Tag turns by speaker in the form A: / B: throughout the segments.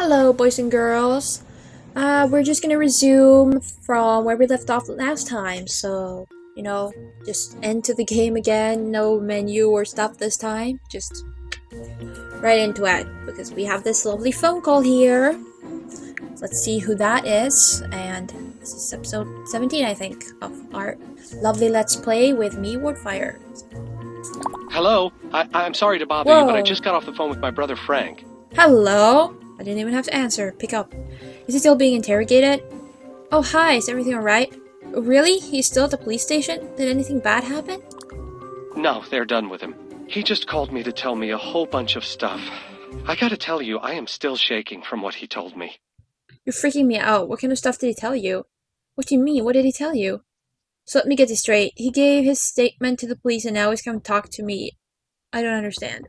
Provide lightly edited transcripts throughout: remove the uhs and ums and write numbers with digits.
A: Hello, boys and girls. We're just gonna resume from where we left off last time, so, just enter the game again, no menu or stuff this time, just right into it, because we have this lovely phone call here. Let's see who that is, and this is episode 17, I think, of our lovely Let's Play with me, Wardfire.
B: Hello, I'm sorry to bother you, but I just got off the phone with my brother Frank.
A: Hello? I didn't even have to answer. Pick up. Is he still being interrogated? Oh, hi. Is everything alright? Really? He's still at the police station? Did anything bad happen?
B: No, they're done with him. He just called me to tell me a whole bunch of stuff. I gotta tell you, I am still shaking from what he told me.
A: You're freaking me out. What kind of stuff did he tell you? What do you mean? What did he tell you? So let me get this straight. He gave his statement to the police and now he's come to talk to me. I don't understand.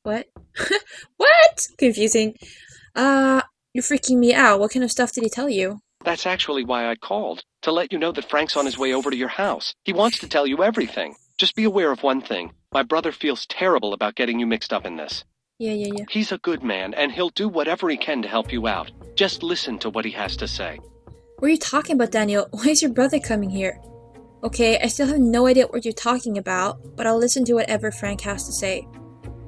A: What? What? Confusing. You're freaking me out. What kind of stuff did he tell you?
B: That's actually why I called. To let you know that Frank's on his way over to your house. He wants to tell you everything. Just be aware of one thing. My brother feels terrible about getting you mixed up in this.
A: Yeah.
B: He's a good man, and he'll do whatever he can to help you out. Just listen to what he has to say.
A: What are you talking about, Daniel? Why is your brother coming here? Okay, I still have no idea what you're talking about, but I'll listen to whatever Frank has to say.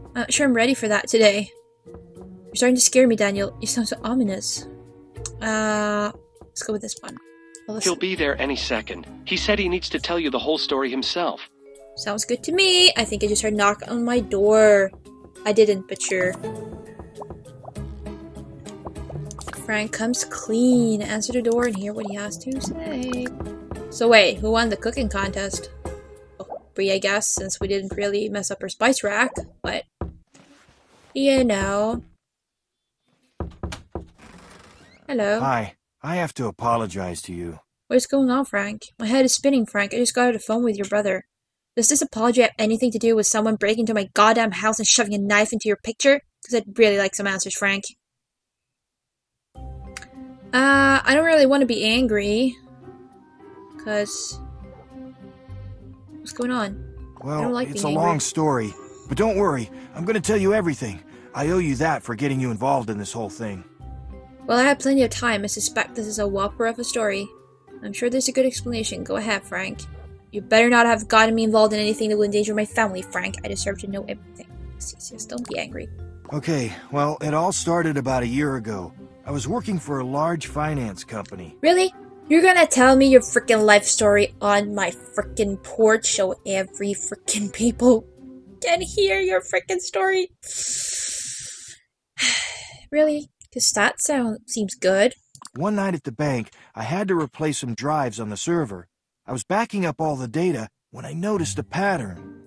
A: I'm not sure I'm ready for that today. You're starting to scare me, Daniel. You sound so ominous. Let's go with this one.
B: He'll be there any second. He said he needs to tell you the whole story himself.
A: Sounds good to me. I think I just heard a knock on my door. I didn't, but sure. Frank comes clean. Answer the door and hear what he has to say. So wait, who won the cooking contest? Oh, Brie, I guess, since we didn't really mess up her spice rack, but Hello.
C: Hi. I have to apologize to you.
A: What is going on, Frank? My head is spinning, Frank. I just got off the phone with your brother. Does this apology have anything to do with someone breaking into my goddamn house and shoving a knife into your picture? Because I'd really like some answers, Frank. I don't really want to be angry. Because what's going on?
C: Well,
A: I don't like
C: it's
A: being
C: a
A: angry.
C: long story. But don't worry. I'm going to tell you everything. I owe you that for getting you involved in this whole thing.
A: Well, I had plenty of time. I suspect this is a whopper of a story. I'm sure there's a good explanation. Go ahead, Frank. You better not have gotten me involved in anything that would endanger my family, Frank. I deserve to know everything. Yes, don't be angry.
C: Okay, well, it all started about a year ago. I was working for a large finance company.
A: Really? You're gonna tell me your freaking life story on my freaking porch so every freaking people can hear your freaking story? Really? Because that seems good.
C: One night at the bank, I had to replace some drives on the server. I was backing up all the data when I noticed a pattern.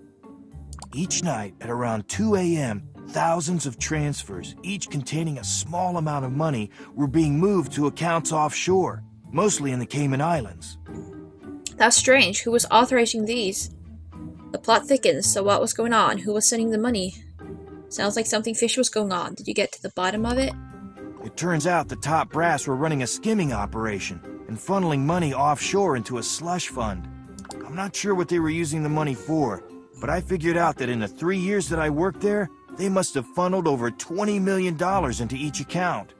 C: Each night at around 2 a.m., thousands of transfers, each containing a small amount of money, were being moved to accounts offshore, mostly in the Cayman Islands.
A: That's strange. Who was authorizing these? The plot thickens, so what was going on? Who was sending the money? Sounds like something fishy was going on. Did you get to the bottom of it?
C: It turns out the top brass were running a skimming operation and funneling money offshore into a slush fund. I'm not sure what they were using the money for, but I figured out that in the 3 years that I worked there, they must have funneled over $20 million into each account.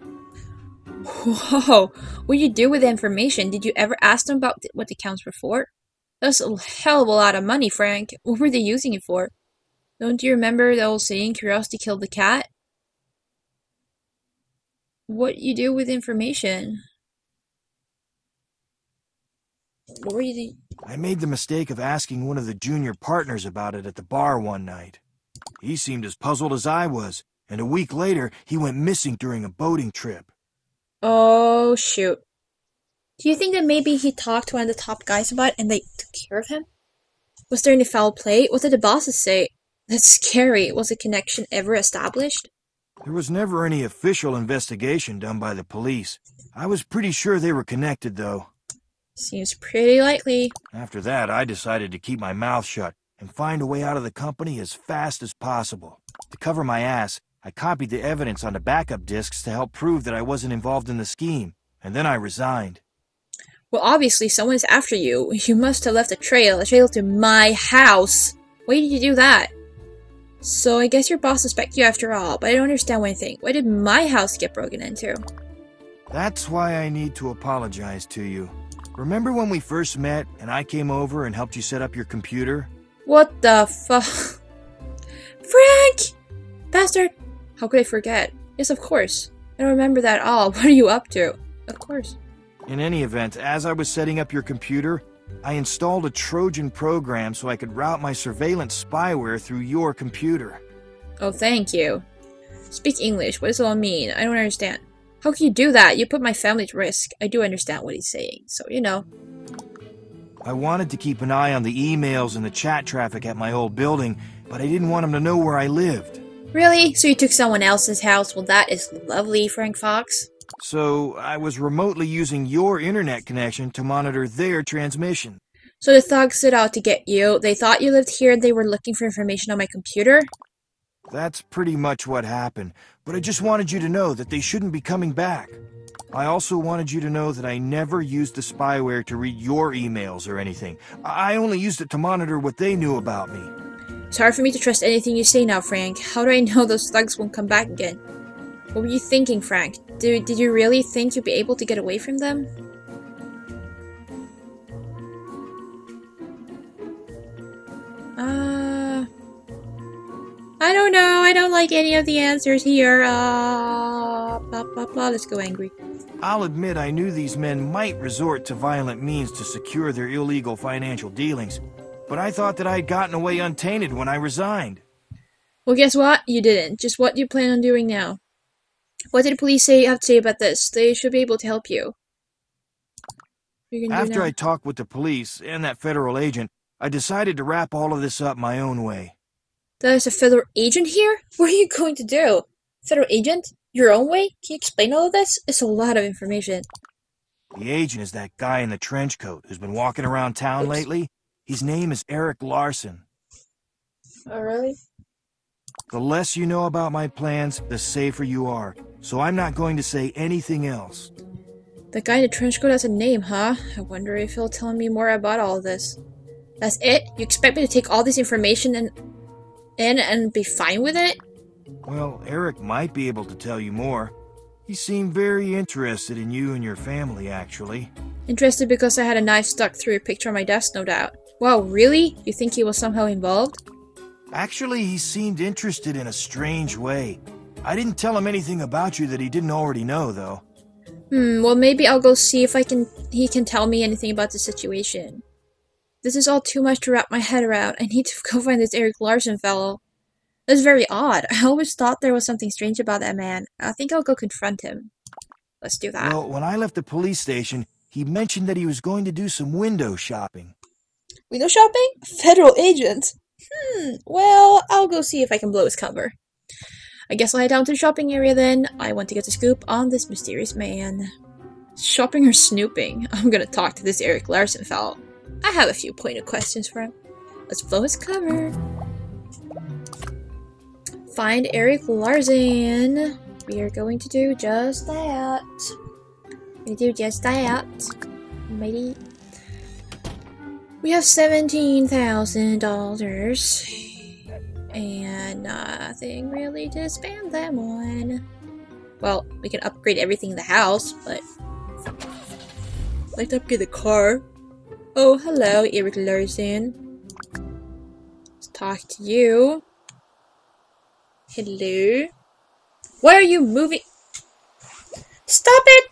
A: Whoa! What did you do with the information? Did you ever ask them about what the accounts were for? That's a hell of a lot of money, Frank. What were they using it for? Don't you remember the old saying, curiosity killed the cat? What you do with information? What were you doing?
C: I made the mistake of asking one of the junior partners about it at the bar one night. He seemed as puzzled as I was, and a week later, he went missing during a boating trip.
A: Oh, shoot. Do you think that maybe he talked to one of the top guys about it and they took care of him? Was there any foul play? What did the bosses say? That's scary. Was a connection ever established?
C: There was never any official investigation done by the police. I was pretty sure they were connected, though.
A: Seems pretty likely.
C: After that, I decided to keep my mouth shut and find a way out of the company as fast as possible. To cover my ass, I copied the evidence onto backup disks to help prove that I wasn't involved in the scheme, and then I resigned.
A: Well, obviously someone is after you. You must have left a trail to my house. Why did you do that? So I guess your boss suspects you after all, but I don't understand one thing. Why did my house get broken into?
C: That's why I need to apologize to you. Remember when we first met and I came over and helped you set up your computer?
A: What the fuck? Frank! Bastard! How could I forget? Yes, of course. I don't remember that at all. What are you up to? Of course.
C: In any event, as I was setting up your computer, I installed a Trojan program so I could route my surveillance spyware through your computer.
A: Oh, thank you. Speak English. What does it all mean? I don't understand. How can you do that? You put my family at risk. I do understand what he's saying, so you know.
C: I wanted to keep an eye on the emails and the chat traffic at my old building, but I didn't want him to know where I lived.
A: Really? So you took someone else's house? Well, that is lovely, Frank Fox.
C: So I was remotely using your internet connection to monitor their transmission.
A: So the thugs set out to get you. They thought you lived here and they were looking for information on my computer?
C: That's pretty much what happened, but I just wanted you to know that they shouldn't be coming back. I also wanted you to know that I never used the spyware to read your emails or anything. I only used it to monitor what they knew about me.
A: It's hard for me to trust anything you say now, Frank. How do I know those thugs won't come back again? What were you thinking, Frank? Did you really think you'd be able to get away from them? I don't know. I don't like any of the answers here. Blah, blah, blah. Let's go angry.
C: I'll admit I knew these men might resort to violent means to secure their illegal financial dealings, but I thought that I'd gotten away untainted when I resigned.
A: Well, guess what? You didn't. Just what you plan on doing now. What did the police have to say about this? They should be able to help you.
C: After I talked with the police and that federal agent, I decided to wrap all of this up my own way.
A: There's a federal agent here? What are you going to do? Federal agent? Your own way? Can you explain all of this? It's a lot of information.
C: The agent is that guy in the trench coat who's been walking around town lately. His name is Erik Larsen.
A: Oh, really?
C: The less you know about my plans, the safer you are. So I'm not going to say anything else.
A: The guy in the trench coat has a name, huh? I wonder if he'll tell me more about all of this. That's it? You expect me to take all this information and be fine with it?
C: Well, Erik might be able to tell you more. He seemed very interested in you and your family, actually.
A: Interested because I had a knife stuck through a picture on my desk, no doubt. Wow, really? You think he was somehow involved?
C: Actually, he seemed interested in a strange way. I didn't tell him anything about you that he didn't already know, though.
A: Well maybe I'll go see if he can tell me anything about the situation. This is all too much to wrap my head around. I need to go find this Erik Larsen fellow. That's very odd. I always thought there was something strange about that man. I think I'll go confront him. Let's do that.
C: Well, when I left the police station, he mentioned that he was going to do some window shopping.
A: Window shopping? Federal agent? Well, I'll go see if I can blow his cover. I guess I'll head down to the shopping area then. I want to get the scoop on this mysterious man. Shopping or snooping? I'm gonna talk to this Erik Larsen fellow. I have a few pointed questions for him. Let's blow his cover. Find Erik Larsen. We are going to do just that. Mighty. We have $17,000. And nothing really to spend them on. Well, we can upgrade everything in the house, but I'd like to upgrade the car. Oh, hello, Erik Larsen. Let's talk to you. Hello. Why are you moving? Stop it!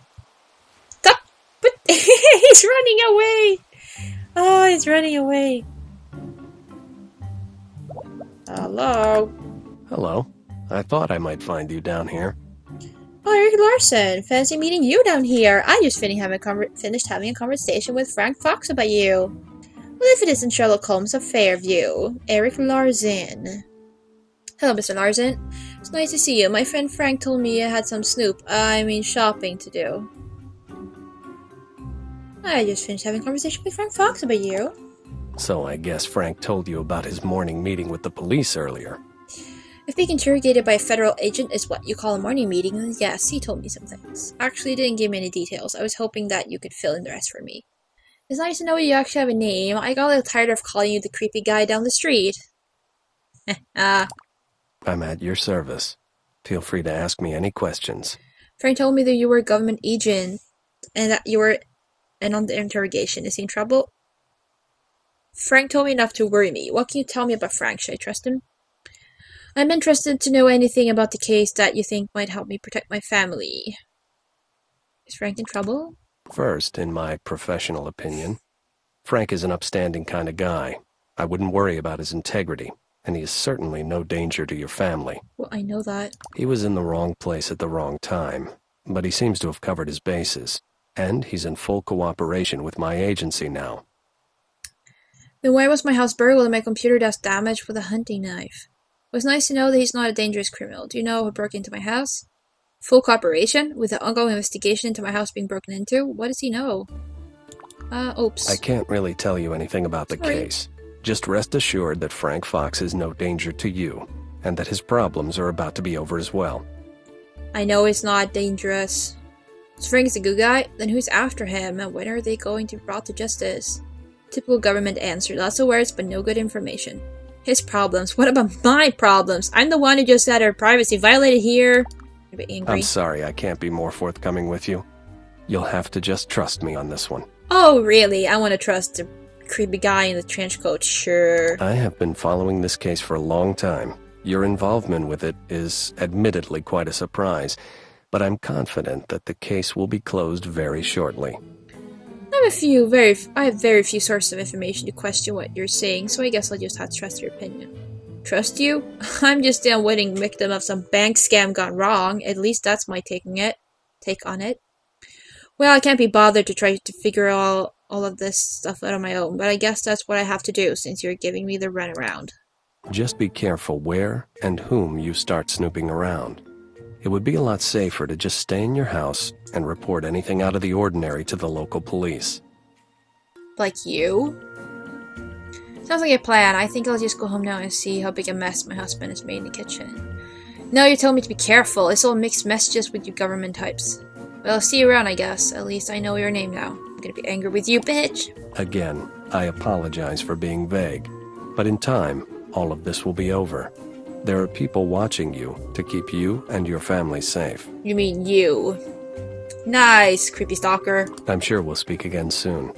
A: Stop! But he's running away! Oh, he's running away. Hello.
B: Hello. I thought I might find you down here.
A: Oh, Erik Larsen. Fancy meeting you down here. I just finished having a conversation with Frank Fox about you. Well, if it isn't Sherlock Holmes of Fairview, Erik Larsen. Hello, Mr. Larsen. It's nice to see you. My friend Frank told me you had some shopping to do. I just finished having a conversation with Frank Fox about you.
B: So I guess Frank told you about his morning meeting with the police earlier.
A: If being interrogated by a federal agent is what you call a morning meeting, then yes, he told me some things. Actually, he didn't give me any details. I was hoping that you could fill in the rest for me. It's nice to know you actually have a name. I got a little tired of calling you the creepy guy down the street.
B: I'm at your service. Feel free to ask me any questions.
A: Frank told me that you were a government agent and that you were in on the interrogation. Is he in trouble? Frank told me enough to worry me. What can you tell me about Frank? Should I trust him? I'm interested to know anything about the case that you think might help me protect my family. Is Frank in trouble?
B: First, in my professional opinion, Frank is an upstanding kind of guy. I wouldn't worry about his integrity, and he is certainly no danger to your family.
A: Well, I know that.
B: He was in the wrong place at the wrong time, but he seems to have covered his bases, and he's in full cooperation with my agency now.
A: Then why was my house burgled and my computer desk damaged with a hunting knife? It was nice to know that he's not a dangerous criminal. Do you know who broke into my house? Full cooperation with the ongoing investigation into my house being broken into? What does he know? Oops.
B: I can't really tell you anything about the case. Just rest assured that Frank Fox is no danger to you, and that his problems are about to be over as well.
A: I know he's not dangerous. So Frank is a good guy? Then who's after him, and when are they going to be brought to justice? Typical government answer. Lots of words, but no good information. His problems. What about my problems? I'm the one who just had our privacy violated here. A bit angry.
B: I'm sorry I can't be more forthcoming with you. You'll have to just trust me on this one.
A: Oh, really? I want to trust the creepy guy in the trench coat, sure.
B: I have been following this case for a long time. Your involvement with it is admittedly quite a surprise, but I'm confident that the case will be closed very shortly.
A: I have very few sources of information to question what you're saying, so I guess I'll just have to trust your opinion. Trust you? I'm just a unwitting victim of some bank scam gone wrong. At least that's my take on it. Well, I can't be bothered to try to figure all of this stuff out on my own, but I guess that's what I have to do since you're giving me the runaround.
B: Just be careful where and whom you start snooping around. It would be a lot safer to just stay in your house and report anything out of the ordinary to the local police.
A: Like you? Sounds like a plan. I think I'll just go home now and see how big a mess my husband has made in the kitchen. Now you're telling me to be careful. It's all mixed messages with you government types. Well, I'll see you around, I guess. At least I know your name now. I'm gonna be angry with you, bitch.
B: Again, I apologize for being vague. But in time, all of this will be over. There are people watching you to keep you and your family safe.
A: You mean you. Nice, creepy stalker.
B: I'm sure we'll speak again soon.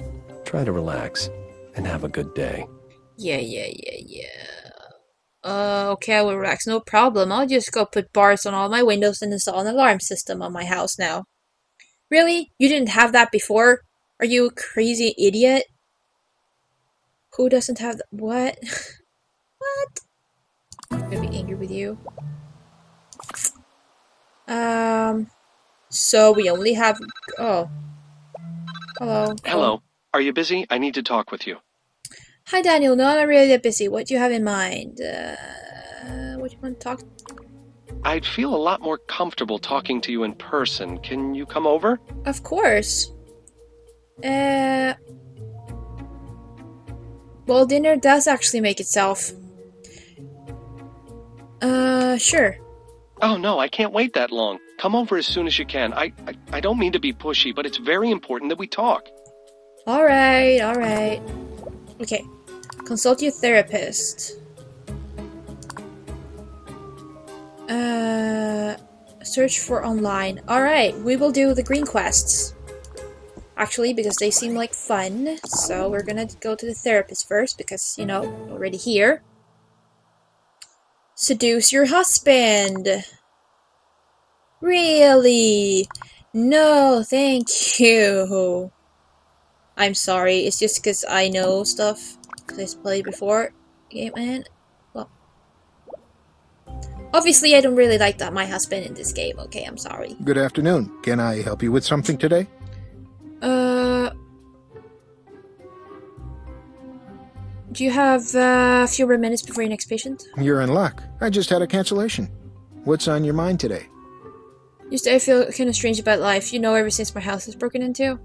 B: Try to relax and have a good day.
A: Yeah. Okay, I will relax. No problem. I'll just go put bars on all my windows and install an alarm system on my house now. Really? You didn't have that before? Are you a crazy idiot? Who doesn't have that? What? What? I'm gonna be angry with you. So we only have... Oh. Hello.
B: Hello. Are you busy? I need to talk with you.
A: Hi, Daniel. No, I'm not really that busy. What do you have in mind? What do you want to talk?
B: I'd feel a lot more comfortable talking to you in person. Can you come over?
A: Of course. Well, dinner does actually make itself. Sure.
B: Oh, no, I can't wait that long. Come over as soon as you can. I don't mean to be pushy, but it's very important that we talk.
A: Alright. Okay. Consult your therapist. Search for online. Alright, we will do the green quests. Actually, because they seem like fun. So we're gonna go to the therapist first, because, you know, already here. Seduce your husband. Really? No, thank you. I'm sorry, it's just because I know stuff. Because I played before. Game and well, obviously I don't really like that my husband in this game. Okay, I'm sorry.
D: Good afternoon. Can I help you with something today?
A: Do you have a few more minutes before your next patient?
D: You're in luck. I just had a cancellation. What's on your mind today?
A: Just I feel kind of strange about life. You know, ever since my house was broken into.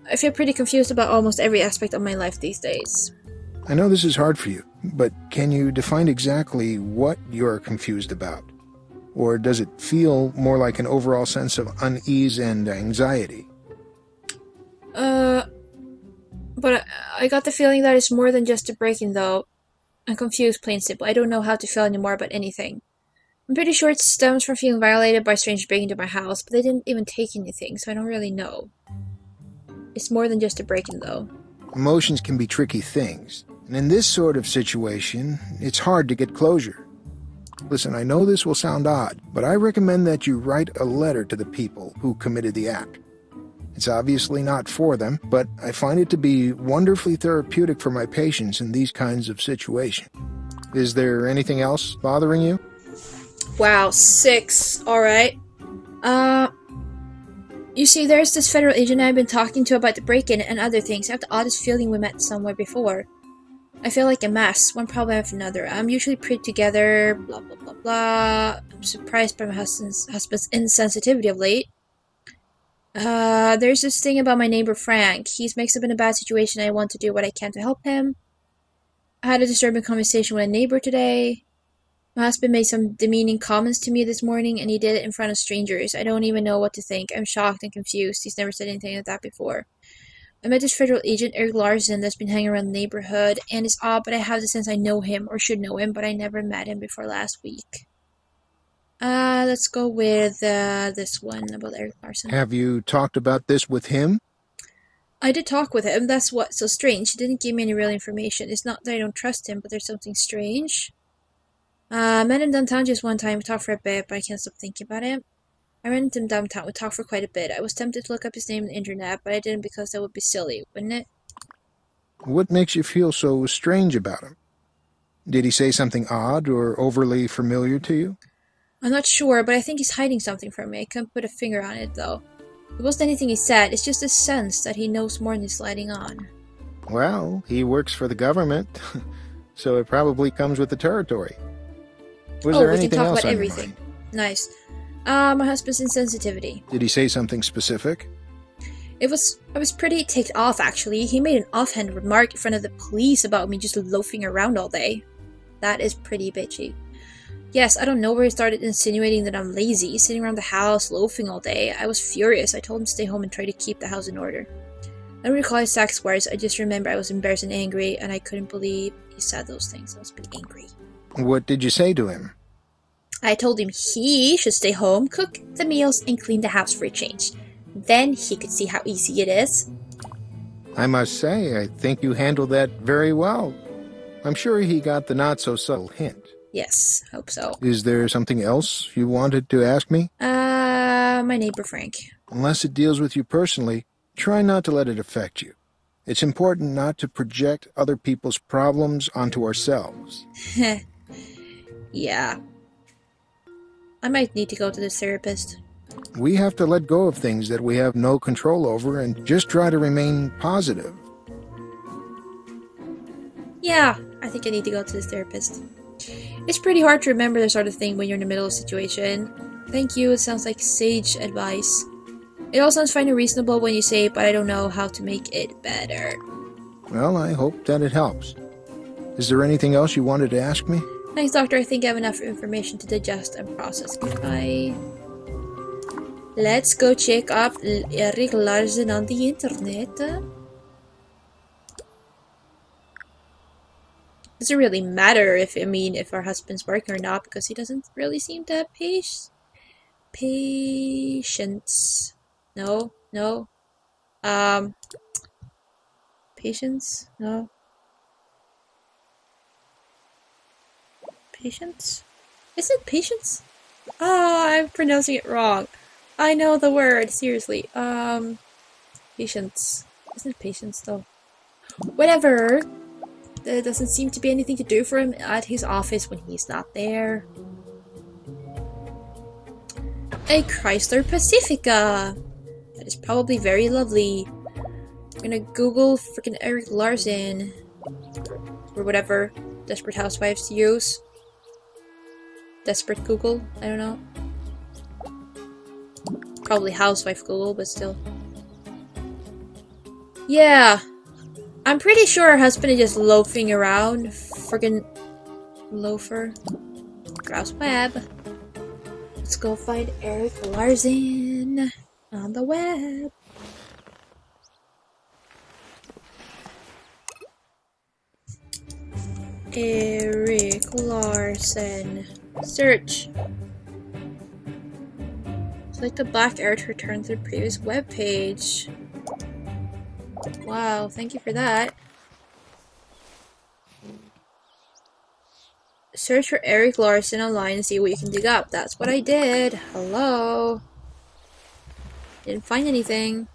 A: I feel pretty confused about almost every aspect of my life these days.
D: I know this is hard for you, but can you define exactly what you're confused about? Or does it feel more like an overall sense of unease and anxiety?
A: But I got the feeling that it's more than just a break-in, though. I'm confused, plain simple. I don't know how to feel anymore about anything. I'm pretty sure it stems from feeling violated by strangers breaking into my house, but they didn't even take anything, so I don't really know. It's more than just a break-in, though.
D: Emotions can be tricky things, and in this sort of situation, it's hard to get closure. Listen, I know this will sound odd, but I recommend that you write a letter to the people who committed the act. It's obviously not for them, but I find it to be wonderfully therapeutic for my patients in these kinds of situations. Is there anything else bothering you?
A: Wow, 6. Alright. You see, there's this federal agent I've been talking to about the break-in and other things. I have the oddest feeling we met somewhere before. I feel like a mess, one problem after another. I'm usually pretty together, blah blah blah blah. I'm surprised by my husband's insensitivity of late. There's this thing about my neighbor Frank. He's mixed up in a bad situation and I want to do what I can to help him. I had a disturbing conversation with a neighbor today. My husband made some demeaning comments to me this morning, and he did it in front of strangers. I don't even know what to think. I'm shocked and confused. He's never said anything like that before. I met this federal agent, Erik Larsen, that's been hanging around the neighborhood, and it's odd, but I have the sense I know him, or should know him, but I never met him before last week. Let's go with this one about Erik Larsen.
D: Have you talked about this with him?
A: I did talk with him. That's what's so strange. He didn't give me any real information. It's not that I don't trust him, but there's something strange. I met him downtown just one time. We talked for a bit, but I can't stop thinking about him. I ran into him downtown. We talked for quite a bit. I was tempted to look up his name on the internet, but I didn't because that would be silly, wouldn't it?
D: What makes you feel so strange about him? Did he say something odd or overly familiar to you?
A: I'm not sure, but I think he's hiding something from me. I can't put a finger on it, though. It wasn't anything he said. It's just a sense that he knows more than he's letting on.
D: Well, he works for the government, so it probably comes with the territory. Was there anything else on your mind?
A: Nice. My husband's insensitivity.
D: Did he say something specific?
A: I was pretty ticked off, actually. He made an offhand remark in front of the police about me just loafing around all day. That is pretty bitchy. Yes, I don't know where he started insinuating that I'm lazy, sitting around the house, loafing all day. I was furious. I told him to stay home and try to keep the house in order. I don't recall his exact words. I just remember I was embarrassed and angry, and I couldn't believe he said those things. I was pretty angry.
D: What did you say to him?
A: I told him he should stay home, cook the meals, and clean the house for a change. Then he could see how easy it is.
D: I must say, I think you handled that very well. I'm sure he got the not-so-subtle hint.
A: Yes, hope so.
D: Is there something else you wanted to ask me?
A: My neighbor Frank.
D: Unless it deals with you personally, try not to let it affect you. It's important not to project other people's problems onto ourselves.
A: Yeah. I might need to go to this therapist.
D: We have to let go of things that we have no control over and just try to remain positive.
A: Yeah, I think I need to go to this therapist. It's pretty hard to remember this sort of thing when you're in the middle of a situation. Thank you, it sounds like sage advice. It all sounds fine and reasonable when you say it, but I don't know how to make it better.
D: Well, I hope that it helps. Is there anything else you wanted to ask me?
A: Thanks, doctor. I think I have enough information to digest and process. Goodbye. Let's go check up Erik Larsen on the internet. Doesn't really matter if our husband's working or not, because he doesn't really seem to have patience. No. Patience? No. Patience? Is it patience? Oh, I'm pronouncing it wrong. I know the word, seriously. Patience. Isn't it patience, though? Whatever. There doesn't seem to be anything to do for him at his office when he's not there. A Chrysler Pacifica! That is probably very lovely. I'm gonna Google freaking Erik Larsen. Or whatever Desperate Housewives use. Desperate Google? I don't know. Probably Housewife Google, but still. Yeah. I'm pretty sure her husband is just loafing around. Friggin' loafer. Browse web. Let's go find Erik Larsen on the web. Erik Larsen. Search. Select the black arrow to return to the previous web page. Wow, thank you for that. Search for Erik Larsen online and see what you can dig up. That's what I did. Hello. Didn't find anything.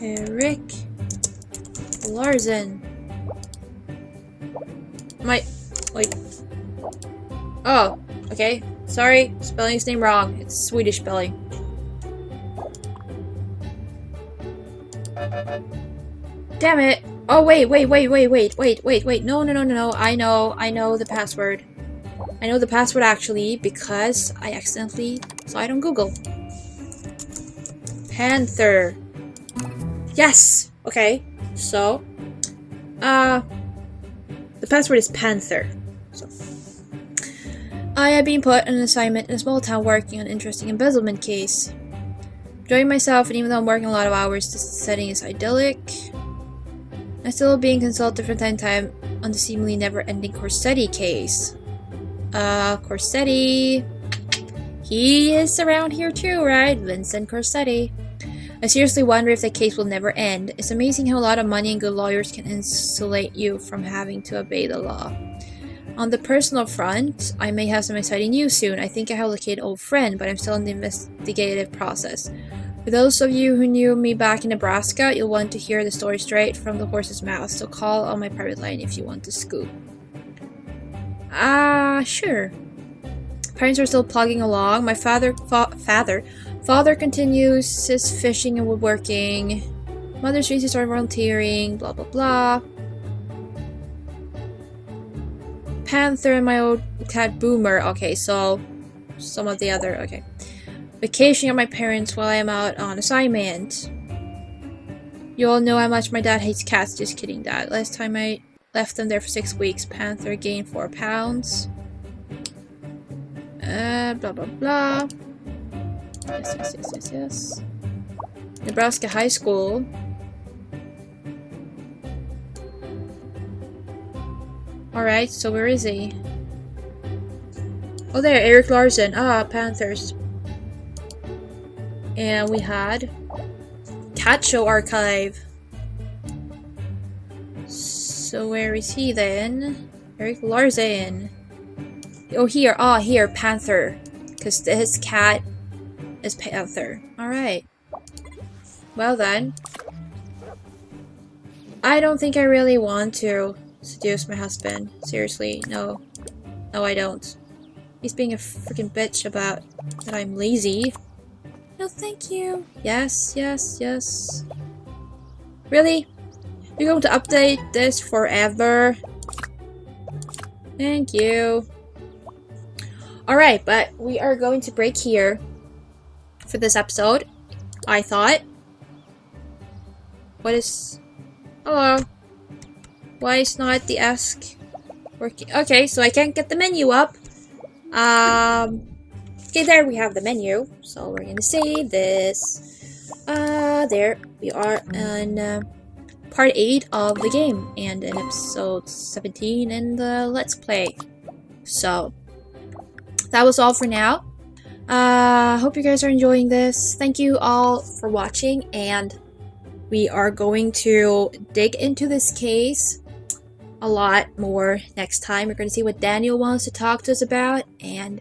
A: Erik Larsen. Wait. Oh, okay. Sorry, spelling his name wrong. It's Swedish spelling. Damn it! Oh, wait. No. I know the password. I know the password actually because I accidentally saw it on Google. Panther. Yes! Okay, so, the password is Panther. So, I have been put on an assignment in a small town working on an interesting embezzlement case. Enjoying myself, and even though I'm working a lot of hours, the setting is idyllic. I'm still being consulted from time to time on the seemingly never-ending Corsetti case. Corsetti... He is around here too, right? Vincent Corsetti. I seriously wonder if the case will never end. It's amazing how a lot of money and good lawyers can insulate you from having to obey the law. On the personal front, I may have some exciting news soon. I think I have located an old friend, but I'm still in the investigative process. For those of you who knew me back in Nebraska, you'll want to hear the story straight from the horse's mouth, so call on my private line if you want to scoop. Sure. Parents are still plugging along. My father continues his fishing and woodworking. Mother's recently started volunteering, blah blah blah. Panther and my old cat Boomer. Okay, so some of the other, okay. Vacationing at my parents while I am out on assignment. You all know how much my dad hates cats. Just kidding, Dad. Last time I left them there for 6 weeks, Panther gained 4 pounds. Blah blah blah. Yes. Nebraska High School. Alright, so where is he? Oh, there, Erik Larsen. Panthers. And we had Cat Show Archive. So where is he then? Erik Larsen. Oh, here. Here, Panther. Because his cat is Panther. Alright. Well then. I don't think I really want to seduce my husband. Seriously, no. No, I don't. He's being a freaking bitch about that I'm lazy. No, thank you. Yes. Really? You're going to update this forever? Thank you. Alright, but we are going to break here for this episode, I thought. What is... Hello. Why is not the ask working? Okay, so I can't get the menu up. Okay, there we have the menu. So we're gonna save this. There we are on part 8 of the game and in episode 17 in the Let's Play. So that was all for now. Hope you guys are enjoying this. Thank you all for watching, and we are going to dig into this case a lot more next time. We're going to see what Daniel wants to talk to us about, and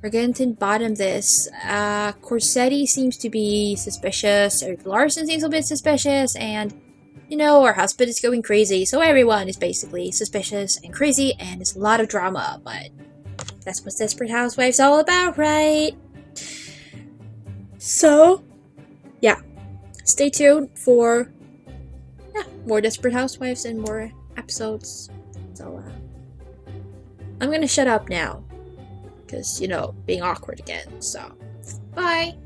A: we're going to bottom this. Corsetti seems to be suspicious, Erik Larsen seems a bit suspicious, and, you know, our husband is going crazy, so everyone is basically suspicious and crazy, and there's a lot of drama, but that's what Desperate Housewives all about, right? So, yeah. Stay tuned for, more Desperate Housewives and more episodes. So, I'm gonna shut up now. Because, you know, being awkward again, so. Bye!